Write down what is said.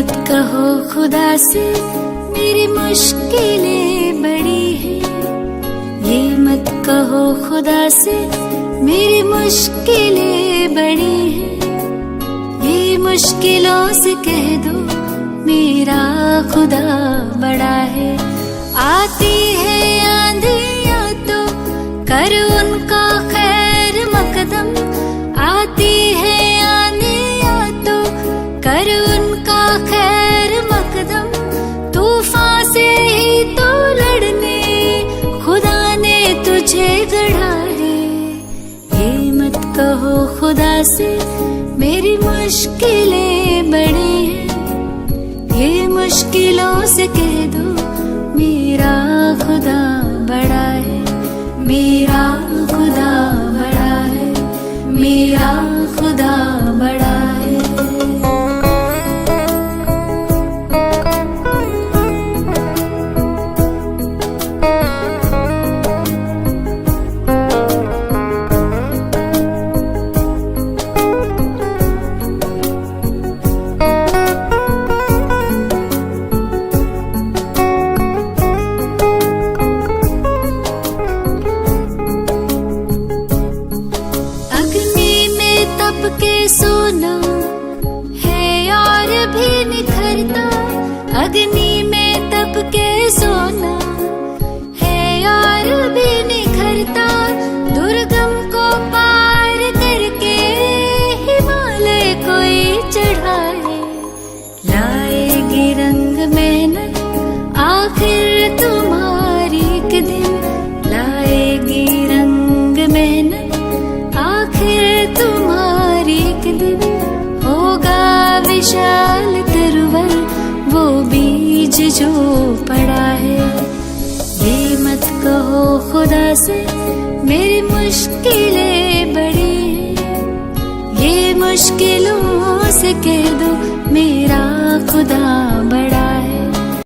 मत कहो खुदा से मेरी मुश्किलें बड़ी हैं। ये मत कहो खुदा से मेरी मुश्किलें बड़ी हैं। ये मुश्किलों से कह दो मेरा खुदा बड़ा है। आती है आंधियाँ तो कर उनका खैर मकदम। आती है आंधियाँ तो कर उनका खैर मकदम। तूफान से ही तो लड़ने खुदा ने तुझे गढ़ा है। ये मत कहो खुदा से मेरी मुश्किलें बड़ी हैं। ये मुश्किलों से कह दो मेरा खुदा बड़ा है। मेरा खुदा बड़ा है। मेरा खुदा बड़ा है। के सोना है और भी निखरता। अग्नि में तप के सोना है और भी निखरता। दुर्गम को पार करके हिमालय कोई चढ़ाए। लाएगी रंग मेहनत आखिर तुम्हारी एक दिन। लाएगी रंग मेहनत आखिर तुम्हारी एक दिन। होगा विशाल तरवर वो बीज जो पड़ा है। ये मत कहो खुदा से मेरी मुश्किलें बड़ी हैं। ये मुश्किलों से कह दो मेरा